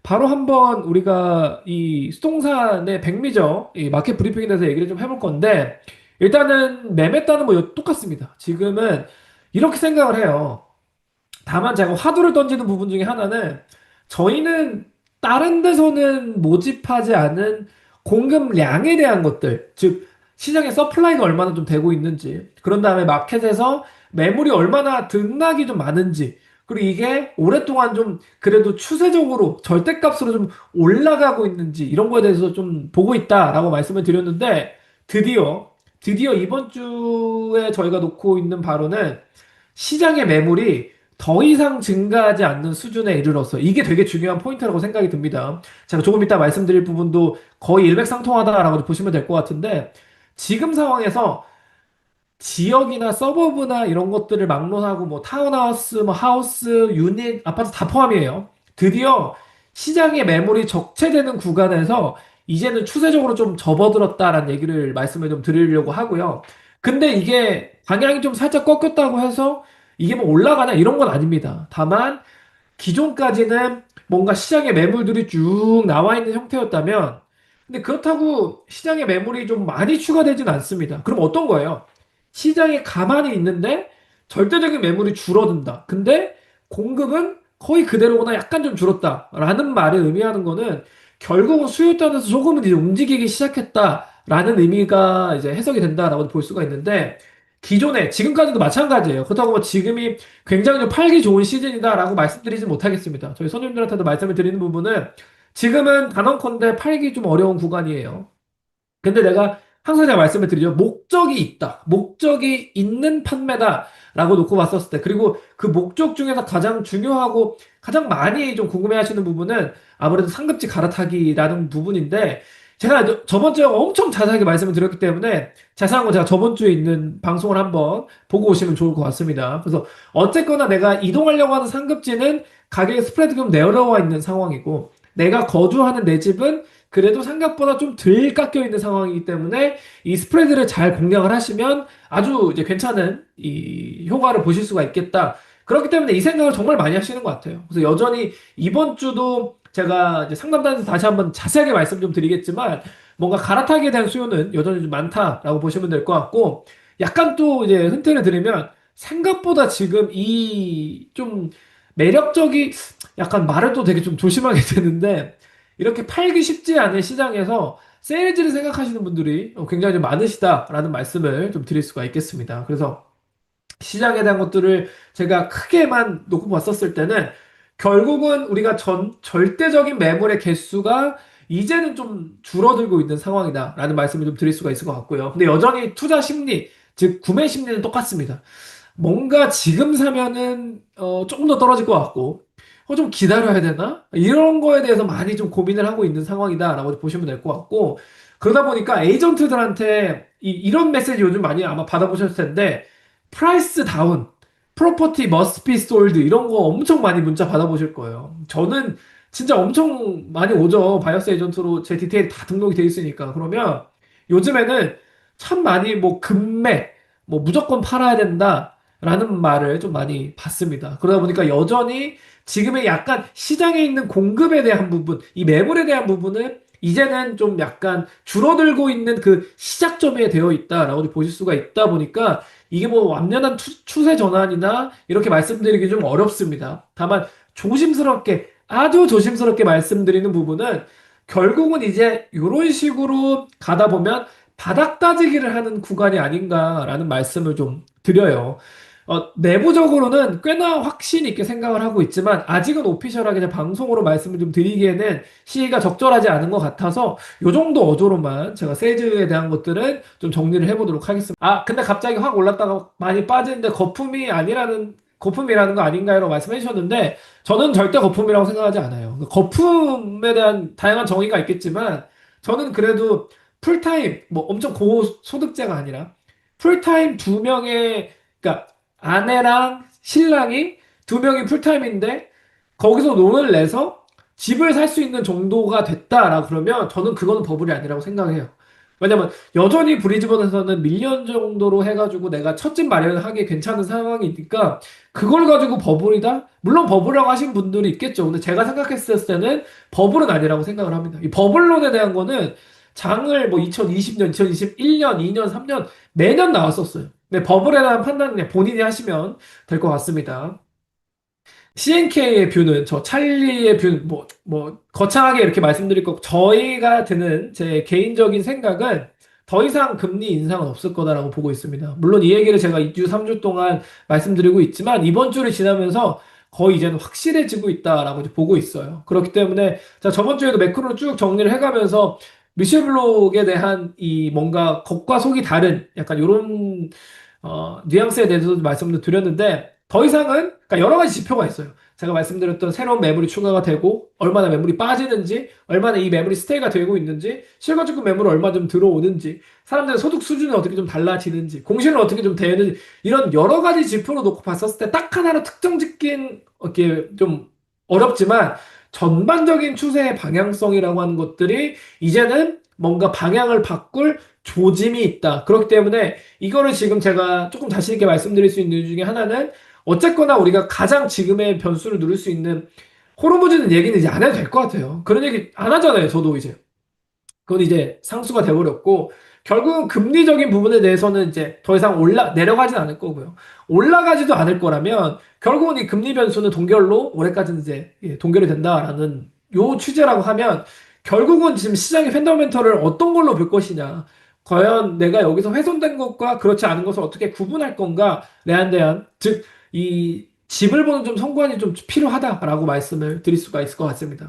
바로 한번 우리가 이 수동산의 백미죠. 이 마켓 브리핑에 대해서 얘기를 좀 해볼 건데, 일단은 매매 따는 뭐 똑같습니다. 지금은 이렇게 생각을 해요. 다만 제가 화두를 던지는 부분 중에 하나는 저희는 다른 데서는 모집하지 않은 공급량에 대한 것들, 즉 시장의 서플라이가 얼마나 좀 되고 있는지, 그런 다음에 마켓에서 매물이 얼마나 등락이 좀 많은지, 그리고 이게 오랫동안 좀 그래도 추세적으로 절대값으로 좀 올라가고 있는지 이런 거에 대해서 좀 보고 있다라고 말씀을 드렸는데 드디어 이번 주에 저희가 놓고 있는 바로는 시장의 매물이 더 이상 증가하지 않는 수준에 이르렀어. 이게 되게 중요한 포인트라고 생각이 듭니다. 제가 조금 이따 말씀드릴 부분도 거의 일맥상통하다라고 보시면 될 것 같은데, 지금 상황에서 지역이나 서버브나 이런 것들을 막론하고 뭐 타운하우스, 뭐 하우스, 유닛, 아파트 다 포함이에요. 드디어 시장의 매물이 적체되는 구간에서 이제는 추세적으로 좀 접어들었다라는 얘기를 말씀을 좀 드리려고 하고요. 근데 이게 방향이 좀 살짝 꺾였다고 해서 이게 뭐 올라가나 이런 건 아닙니다. 다만 기존까지는 뭔가 시장에 매물들이 쭉 나와 있는 형태였다면, 근데 그렇다고 시장에 매물이 좀 많이 추가되진 않습니다. 그럼 어떤 거예요? 시장에 가만히 있는데 절대적인 매물이 줄어든다. 근데 공급은 거의 그대로거나 약간 좀 줄었다라는 말을 의미하는 거는 결국은 수요 단에서 조금은 이제 움직이기 시작했다라는 의미가 이제 해석이 된다라고 볼 수가 있는데, 기존에 지금까지도 마찬가지예요. 그렇다고 뭐 지금이 굉장히 좀 팔기 좋은 시즌이다라고 말씀드리지 못하겠습니다. 저희 손님들한테도 말씀을 드리는 부분은 지금은 단언컨대 팔기 좀 어려운 구간이에요. 근데 내가 항상 제가 말씀을 드리죠. 목적이 있다. 목적이 있는 판매다라고 놓고 봤었을 때, 그리고 그 목적 중에서 가장 중요하고 가장 많이 좀 궁금해 하시는 부분은 아무래도 상급지 갈아타기라는 부분인데, 제가 저번 주에 엄청 자세하게 말씀을 드렸기 때문에 자세한 거 제가 저번 주에 있는 방송을 한번 보고 오시면 좋을 것 같습니다. 그래서 어쨌거나 내가 이동하려고 하는 상급지는 가격의 스프레드가 좀 내려와 있는 상황이고, 내가 거주하는 내 집은 그래도 생각보다 좀 덜 깎여 있는 상황이기 때문에 이 스프레드를 잘 공략을 하시면 아주 이제 괜찮은 이 효과를 보실 수가 있겠다. 그렇기 때문에 이 생각을 정말 많이 하시는 것 같아요. 그래서 여전히 이번 주도 제가 이제 상담단에서 다시 한번 자세하게 말씀 좀 드리겠지만, 뭔가 갈아타기에 대한 수요는 여전히 좀 많다라고 보시면 될 것 같고, 약간 또 이제 힌트를 드리면 생각보다 지금 이 좀 매력적이, 약간 말을 또 되게 좀 조심하게 되는데, 이렇게 팔기 쉽지 않은 시장에서 세일즈를 생각하시는 분들이 굉장히 좀 많으시다라는 말씀을 좀 드릴 수가 있겠습니다. 그래서 시장에 대한 것들을 제가 크게만 놓고 봤었을 때는 결국은 우리가 절대적인 매물의 개수가 이제는 좀 줄어들고 있는 상황이다라는 말씀을 좀 드릴 수가 있을 것 같고요. 근데 여전히 투자 심리, 즉 구매 심리는 똑같습니다. 뭔가 지금 사면은 조금 더 떨어질 것 같고, 좀 기다려야 되나? 이런 거에 대해서 많이 좀 고민을 하고 있는 상황이다라고 보시면 될 것 같고, 그러다 보니까 에이전트들한테 이런 메시지 요즘 많이 아마 받아보셨을 텐데, 프라이스 다운, 프로퍼티 머스트 비 솔드 이런 거 엄청 많이 문자 받아보실 거예요. 저는 진짜 엄청 많이 오죠. 바이어스 에이전트로 제 디테일이 다 등록이 돼 있으니까. 그러면 요즘에는 참 많이 뭐 급매, 뭐 무조건 팔아야 된다라는 말을 좀 많이 받습니다. 그러다 보니까 여전히 지금의 약간 시장에 있는 공급에 대한 부분, 이 매물에 대한 부분은 이제는 좀 약간 줄어들고 있는 그 시작점에 되어 있다라고 보실 수가 있다 보니까 이게 뭐 완전한 추세 전환이나 이렇게 말씀드리기 좀 어렵습니다. 다만 조심스럽게, 아주 조심스럽게 말씀드리는 부분은 결국은 이제 이런 식으로 가다 보면 바닥 따지기를 하는 구간이 아닌가라는 말씀을 좀 드려요. 내부적으로는 꽤나 확신 있게 생각을 하고 있지만 아직은 오피셜하게 그냥 방송으로 말씀을 좀 드리기에는 시기가 적절하지 않은 것 같아서 요 정도 어조로만 제가 세즈에 대한 것들은 좀 정리를 해보도록 하겠습니다. 아, 근데 갑자기 확 올랐다가 많이 빠지는데 거품이라는 거 아닌가요? 말씀해 주셨는데 저는 절대 거품이라고 생각하지 않아요. 거품에 대한 다양한 정의가 있겠지만 저는 그래도 풀타임, 뭐 엄청 고소득자가 아니라 풀타임 두 명의, 그러니까 아내랑 신랑이 두 명이 풀타임인데 거기서 돈을 내서 집을 살 수 있는 정도가 됐다라 그러면 저는 그거는 버블이 아니라고 생각해요. 왜냐면 여전히 브리즈번에서는 밀리언 정도로 해가지고 내가 첫 집 마련을 하기 괜찮은 상황이니까 그걸 가지고 버블이다? 물론 버블이라고 하신 분들이 있겠죠. 근데 제가 생각했을 때는 버블은 아니라고 생각을 합니다. 이 버블론에 대한 거는 장을 뭐 2020년, 2021년, 2년, 3년 매년 나왔었어요. 근데 버블에 대한 판단은 그냥 본인이 하시면 될 것 같습니다. CNK의 뷰는 저 찰리의 뷰는 거창하게 이렇게 말씀드릴 거 저희가 드는 제 개인적인 생각은 더 이상 금리 인상은 없을 거다라고 보고 있습니다. 물론 이 얘기를 제가 2주, 3주 동안 말씀드리고 있지만 이번 주를 지나면서 거의 이제는 확실해지고 있다라고 이제 보고 있어요. 그렇기 때문에 자, 저번 주에도 매크로를 쭉 정리를 해가면서 미셸 블록에 대한 이 뭔가 겉과 속이 다른 약간 이런 뉘앙스에 대해서도 말씀을 드렸는데 더 이상은 그러니까 여러 가지 지표가 있어요. 제가 말씀드렸던 새로운 매물이 추가가 되고 얼마나 매물이 빠지는지 얼마나 이 매물이 스테이가 되고 있는지 실거주급 매물이 얼마 좀 들어오는지 사람들의 소득 수준이 어떻게 좀 달라지는지 공시는 어떻게 좀 되는지 이런 여러 가지 지표로 놓고 봤었을 때 딱 하나로 특정 짓긴 이렇게 좀 어렵지만 전반적인 추세의 방향성이라고 하는 것들이 이제는 뭔가 방향을 바꿀 조짐이 있다. 그렇기 때문에 이거를 지금 제가 조금 자신 있게 말씀드릴 수 있는 이유 중에 하나는 어쨌거나 우리가 가장 지금의 변수를 누릴 수 있는 호르무즈는 얘기는 이제 안 해도 될 것 같아요. 그런 얘기 안 하잖아요. 저도 이제. 그건 이제 상수가 돼버렸고, 결국은 금리적인 부분에 대해서는 이제 더 이상 내려가진 않을 거고요. 올라가지도 않을 거라면, 결국은 이 금리 변수는 동결로 올해까지는 이제 동결이 된다라는 요 취재라고 하면, 결국은 지금 시장의 펀더멘털을 어떤 걸로 볼 것이냐. 과연 내가 여기서 훼손된 것과 그렇지 않은 것을 어떻게 구분할 건가에 대한, 즉, 이 집을 보는 좀 성관이 좀 필요하다라고 말씀을 드릴 수가 있을 것 같습니다.